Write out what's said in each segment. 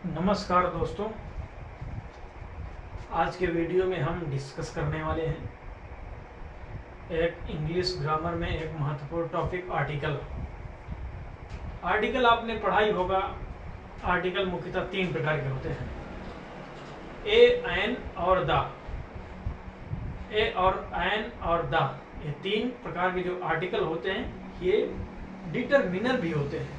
नमस्कार दोस्तों, आज के वीडियो में हम डिस्कस करने वाले हैं एक इंग्लिश ग्रामर में एक महत्वपूर्ण टॉपिक आर्टिकल। आर्टिकल आपने पढ़ा ही होगा। आर्टिकल मुख्यतः तीन प्रकार के होते हैं, ए, एन और द। ए और एन और द, ये तीन प्रकार के जो आर्टिकल होते हैं ये डिटरमिनर भी होते हैं।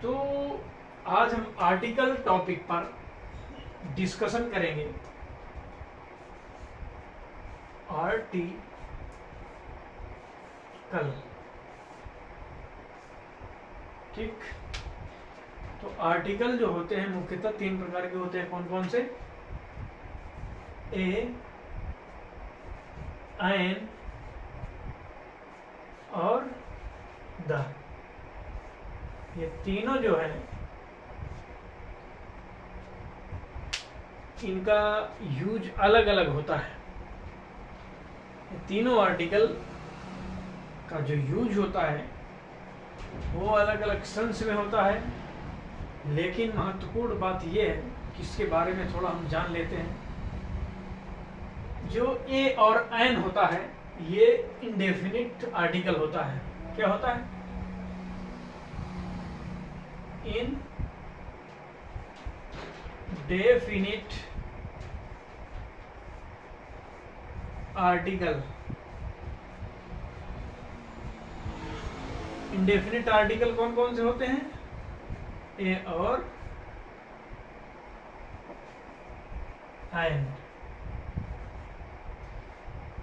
तो आज हम आर्टिकल टॉपिक पर डिस्कशन करेंगे। आर्टिकल, ठीक। तो आर्टिकल जो होते हैं मुख्यतः तीन प्रकार के होते हैं। कौन कौन से? ए, एन और द। ये तीनों जो है इनका यूज अलग अलग होता है। ये तीनों आर्टिकल का जो यूज होता है वो अलग अलग सेंस में होता है, लेकिन महत्वपूर्ण बात यह है कि इसके बारे में थोड़ा हम जान लेते हैं। जो ए और एन होता है ये इंडेफिनिट आर्टिकल होता है। क्या होता है? Indefinite article. इंडेफिनिट आर्टिकल कौन कौन से होते हैं? ए और एन।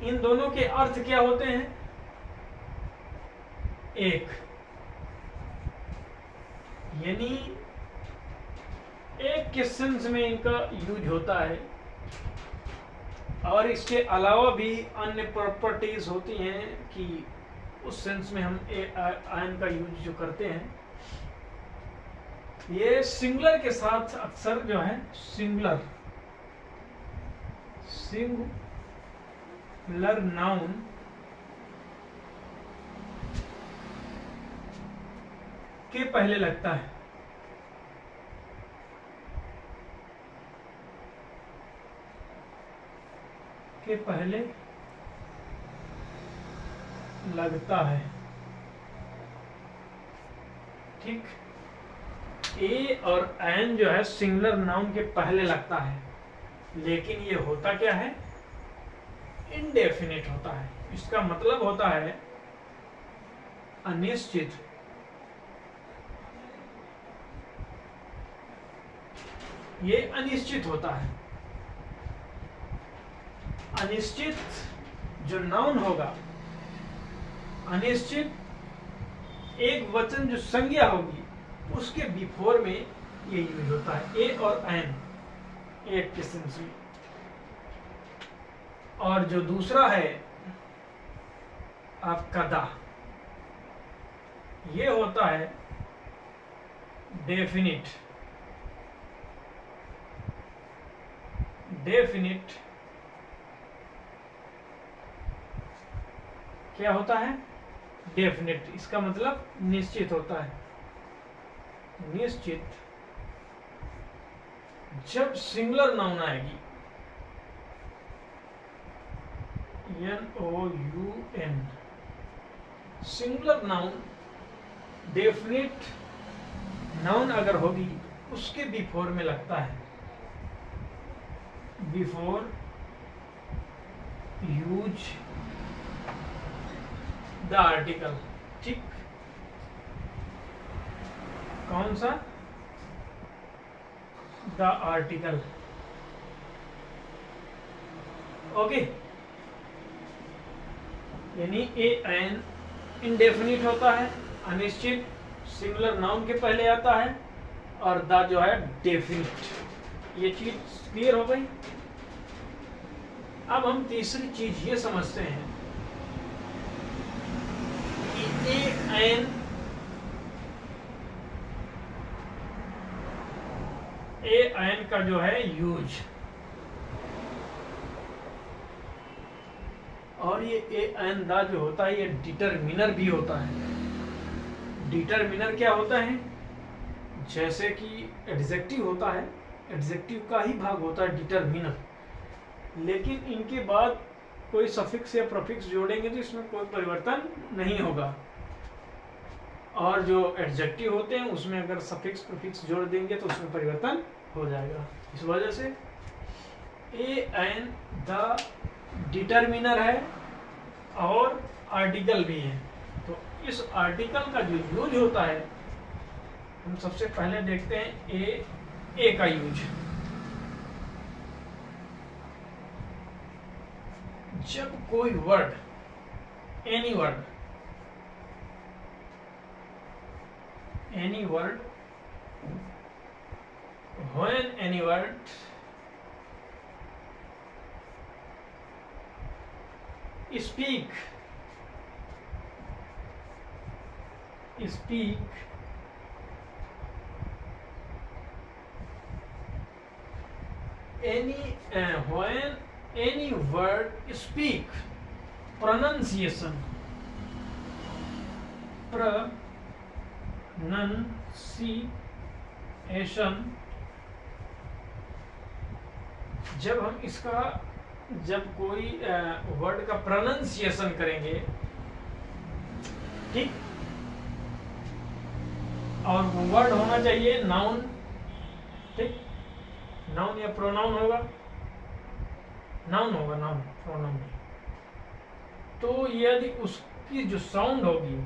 इन दोनों के अर्थ क्या होते हैं? एक, यानी एक के सेंस में इनका यूज होता है, और इसके अलावा भी अन्य प्रॉपर्टीज होती हैं कि उस सेंस में हम एन का यूज जो करते हैं ये सिंगुलर के साथ अक्सर जो है सिंगुलर नाउन के पहले लगता है। के पहले लगता है, ठीक। ए और एन जो है सिंगुलर नाउन के पहले लगता है, लेकिन ये होता क्या है? इनडेफिनिट होता है। इसका मतलब होता है अनिश्चित। ये अनिश्चित होता है। अनिश्चित जो नाउन होगा, अनिश्चित एक वचन जो संज्ञा होगी उसके बिफोर में ये यूज होता है। ए और एन एक के सेंस में। और जो दूसरा है आपका दा, ये होता है डेफिनिट। डेफिनिट क्या होता है? डेफिनिट। इसका मतलब निश्चित होता है। निश्चित जब सिंगुलर नाउन आएगी, NOUN, singular noun, definite noun अगर होगी उसके बिफोर में लगता है। बिफोर यूज द आर्टिकल, ठीक। कौन सा? The article. ओके, यानी ए एन इंडेफिनिट होता है, अनिश्चित, सिंगुलर नाउन के पहले आता है, और द जो है डेफिनिट। ये चीज क्लियर हो गई। अब हम तीसरी चीज ये समझते हैं कि ए एन का जो है यूज, और ये ए एन द जो होता है ये डिटरमिनर भी होता है। डिटरमिनर क्या होता है? जैसे कि एडजेक्टिव होता है, एडजेक्टिव का ही भाग होता है डिटरमिनर, लेकिन इनके बाद कोई सफिक्स या प्रीफिक्स जोड़ेंगे तो इसमें कोई परिवर्तन नहीं होगा। और जो एडजेक्टिव होते हैं उसमें अगर सफिक्स प्रीफिक्स जोड़ देंगे तो उसमें परिवर्तन हो जाएगा। इस वजह से ए एन द डिटरमिनर है और आर्टिकल भी है। तो इस आर्टिकल का जो यूज होता है हम सबसे पहले देखते हैं ए का यूज। जब कोई word, any word when any word speak when any word speak pronunciation जब हम इसका, जब कोई वर्ड का प्रोनाउंसिएशन करेंगे, ठीक, और वो वर्ड होना चाहिए नाउन, ठीक, नाउन या प्रोनाउन होगा, नाउन होगा, नाउन प्रोनाउन नहीं। तो यदि उसकी जो साउंड होगी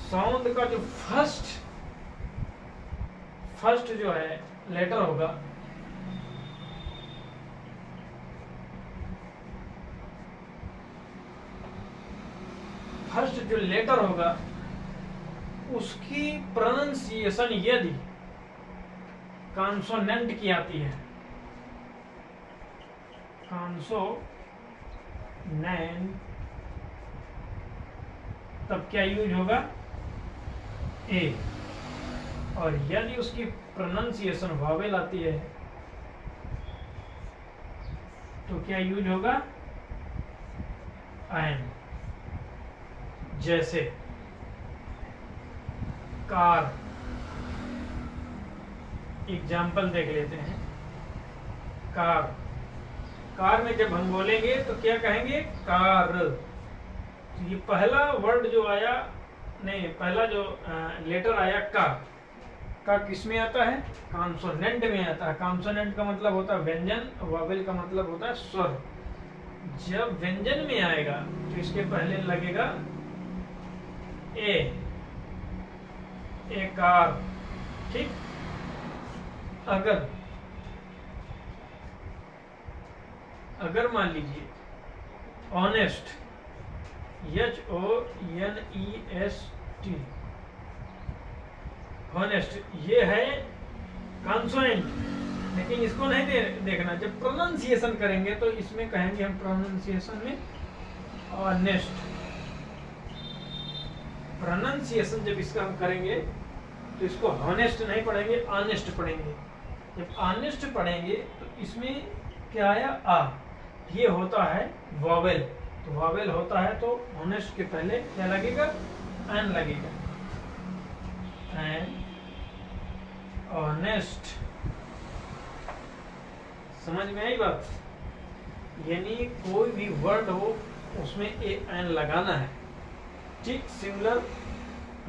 साउंड का जो फर्स्ट जो है लेटर होगा, फर्स्ट जो लेटर होगा उसकी प्रोनाउंसिएशन यदि कॉन्सोनेंट की आती है, कॉन्सोनेंट, तब क्या यूज होगा, ए। और यदि उसकी प्रोनाउंसिएशन वावेल आती है तो क्या यूज होगा, एन। जैसे कार, एग्जाम्पल देख लेते हैं। कार में जब हम बोलेंगे तो क्या कहेंगे, कार। तो ये पहला वर्ड जो आया, नहीं, पहला जो लेटर आया का किस में आता है, कॉन्सोनेंट में आता है। कॉन्सोनेंट का मतलब होता है व्यंजन, वावेल का मतलब होता है स्वर। जब व्यंजन में आएगा तो इसके पहले लगेगा ए कार, ठीक। अगर मान लीजिए ऑनेस्ट, HONEST, हॉनेस्ट, ये है कॉन्सोनेंट, लेकिन इसको नहीं देखना। जब प्रोनाउंसिएशन करेंगे तो इसमें कहेंगे हम प्रोनाउंसिएशन में ऑनेस्ट। प्रोनाउंसिएशन जब इसका हम करेंगे तो इसको हॉनेस्ट नहीं पढ़ेंगे, ऑनेस्ट पढ़ेंगे। जब ऑनेस्ट पढ़ेंगे तो इसमें क्या आया, आ। ये होता है वॉवेल, तो वॉवेल होता है तो ऑनेस्ट के पहले क्या लगेगा, एन लगेगा, एन, ऑनेस्ट। समझ में आई बात? यानी कोई भी वर्ड हो उसमें ए एन लगाना है, ठीक। सिंगुलर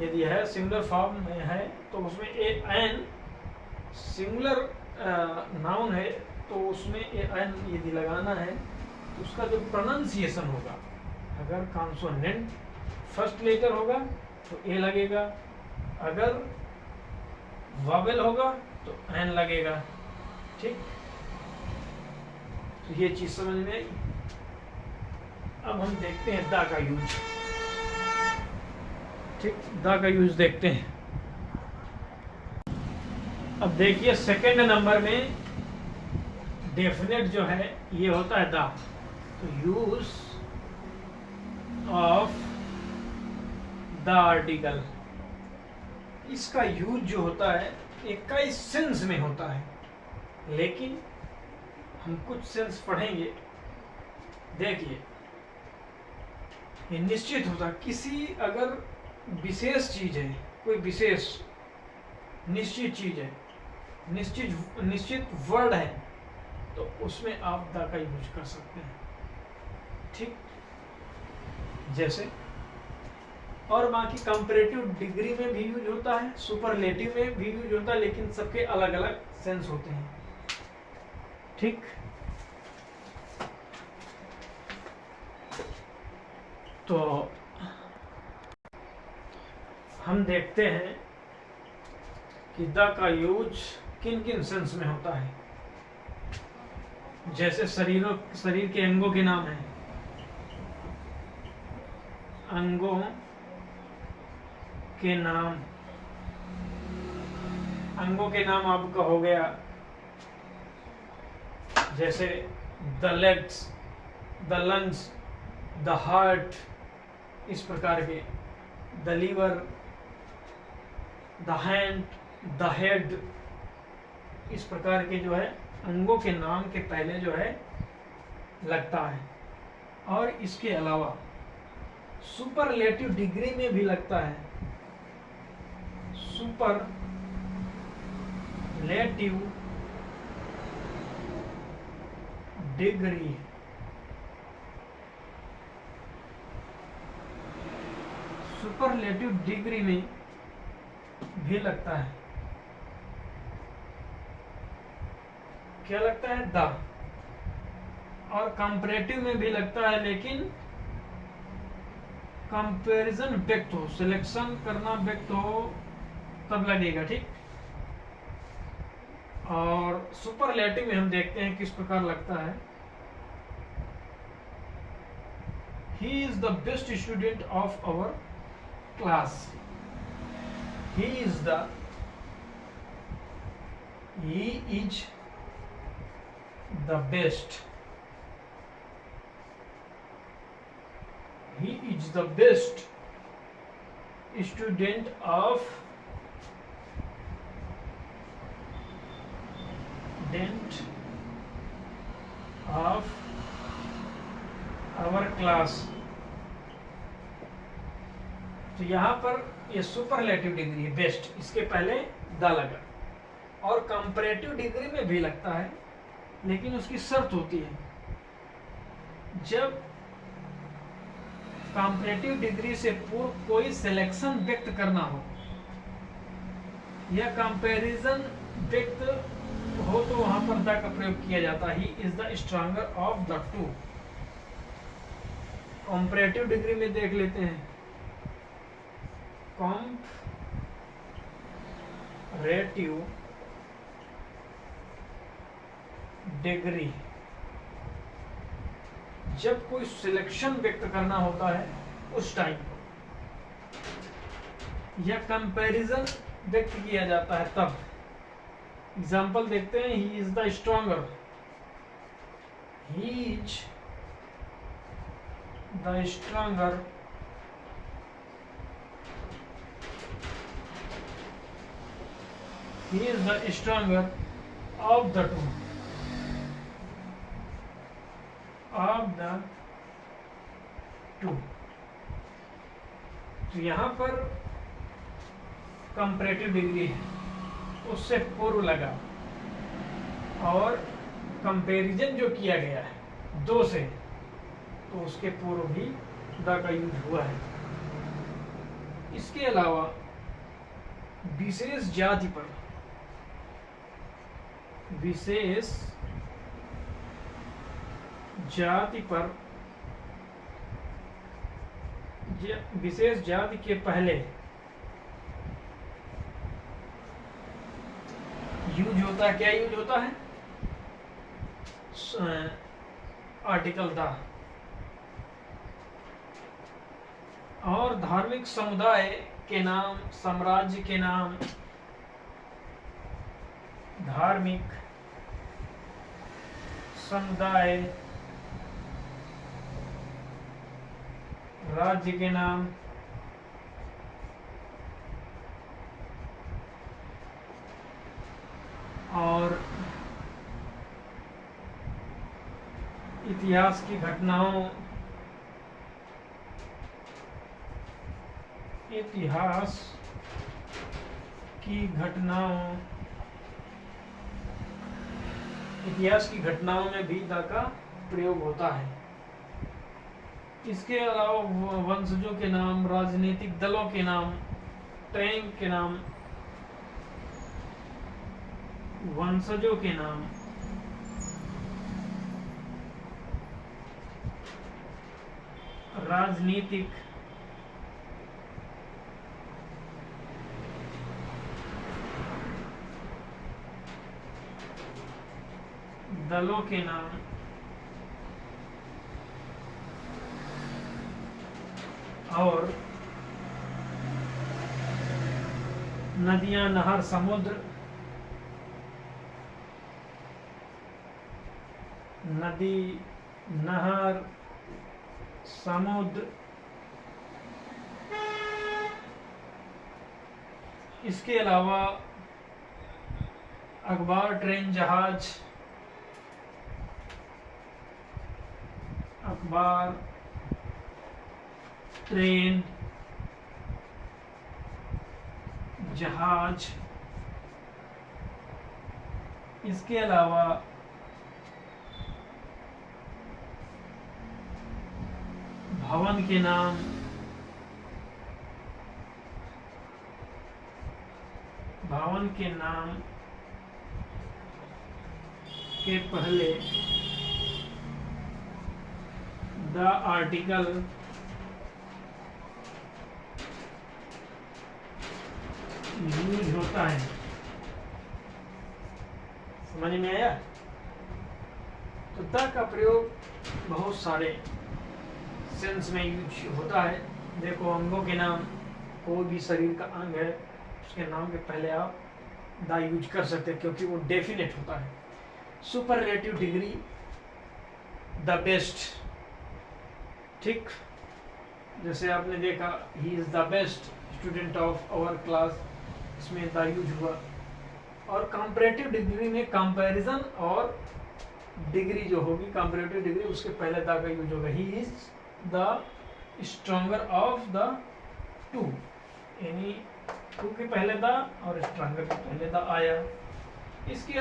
यदि है, सिंगुलर फॉर्म में है तो उसमें ए एन, सिंगुलर नाउन है तो उसमें ए एन यदि लगाना है तो उसका जो प्रोनाउंसिएशन होगा, अगर कॉन्सोनेंट फर्स्ट लेटर होगा तो ए लगेगा, अगर वॉवेल होगा तो एन लगेगा, ठीक। तो ये चीज समझ में आई। अब हम देखते हैं दा का यूज, ठीक। दा का यूज देखते हैं। अब देखिए सेकंड नंबर में डेफिनेट जो है ये होता है दा। तो यूज ऑफ द आर्टिकल, इसका यूज जो होता है एक कई सेंस में होता है, लेकिन हम कुछ सेंस पढ़ेंगे। देखिए ये निश्चित होता, किसी अगर विशेष चीज है, कोई विशेष निश्चित चीज है, निश्चित वर्ड है, तो उसमें आप द का यूज कर सकते हैं। ठीक, जैसे और बाकी कंपैरेटिव डिग्री में भी यूज होता है, सुपरलेटिव में भी यूज होता है, लेकिन सबके अलग अलग सेंस होते हैं। ठीक, तो हम देखते हैं कि द का यूज किन किन सेंस में होता है। जैसे शरीर के अंगों के नाम हैं, अंगों के नाम, अंगों के नाम आपका हो गया, जैसे the legs, the lungs, the heart, इस प्रकार के, the liver, the hand, the head, इस प्रकार के जो है अंगों के नाम के पहले जो है लगता है। और इसके अलावा सुपरलेटिव डिग्री में भी लगता है, सुपरलेटिव डिग्री, सुपरलेटिव डिग्री में भी लगता है। क्या लगता है? द। और कंपैरेटिव में भी लगता है, लेकिन कंपैरिजन व्यक्त हो, सिलेक्शन करना व्यक्त हो, तब लगेगा। ठीक, और सुपरलेटिव में हम देखते हैं किस प्रकार लगता है। He is the best student of our class. He is the best. He is the best student of our class. तो यहाँ पर ये सुपरलेटिव डिग्री है, बेस्ट, इसके पहले द लगा। और कंपैरेटिव डिग्री में भी लगता है, लेकिन उसकी शर्त होती है, जब कंपैरेटिव डिग्री से पूर्व कोई सिलेक्शन व्यक्त करना हो या कंपैरिजन व्यक्त हो, तो वहां पर द का प्रयोग किया जाता है। ही is the stronger of the two. Comparative degree में देख लेते हैं, कंपैरेटिव डिग्री, जब कोई सिलेक्शन व्यक्त करना होता है उस टाइम, या कंपैरिजन व्यक्त किया जाता है तब। एग्जाम्पल देखते हैं, ही is the stronger, he is the stronger he is the stronger of the two, तो यहां पर कंपैरेटिव डिग्री है, उससे पूर्व लगा, और कंपैरिजन जो किया गया है दो से, तो उसके पूर्व भी द का यूज हुआ है। इसके अलावा विशेष जाति पर, विशेष जाति के पहले यूज होता है। क्या यूज होता है? Article the. और धार्मिक समुदाय के नाम, साम्राज्य के नाम, धार्मिक समुदाय, राज्य के नाम, और इतिहास की घटनाओं इतिहास की घटनाओं में भी द का प्रयोग होता है। इसके अलावा वंशजों के नाम, राजनीतिक दलों के नाम, टैंक के नाम, वंशजों के नाम, राजनीतिक दलों के नाम, और नदियां, नहर, समुद्र, नदी, नहर, समुद्र, इसके अलावा अखबार, ट्रेन, जहाज, अखबार, ट्रेन, जहाज, इसके अलावा भवन के नाम, के पहले द आर्टिकल यूज होता है। समझ में आया? तो द का प्रयोग बहुत सारे सेंस में यूज होता है। देखो, अंगों के नाम, कोई भी शरीर का अंग है उसके नाम के पहले आप द यूज कर सकते हैं क्योंकि वो डेफिनेट होता है। सुपरलेटिव डिग्री, द बेस्ट, ठीक, जैसे आपने देखा he is the best student of our class, इसमें द यूज हुआ। और कंपैरेटिव डिग्री में कंपैरिजन और डिग्री जो होगी, कंपैरेटिव डिग्री, उसके पहले द का यूज होगा। ही is the stronger of the two, यानी टू के पहले द और स्ट्रॉन्गर के पहले द आया। इसके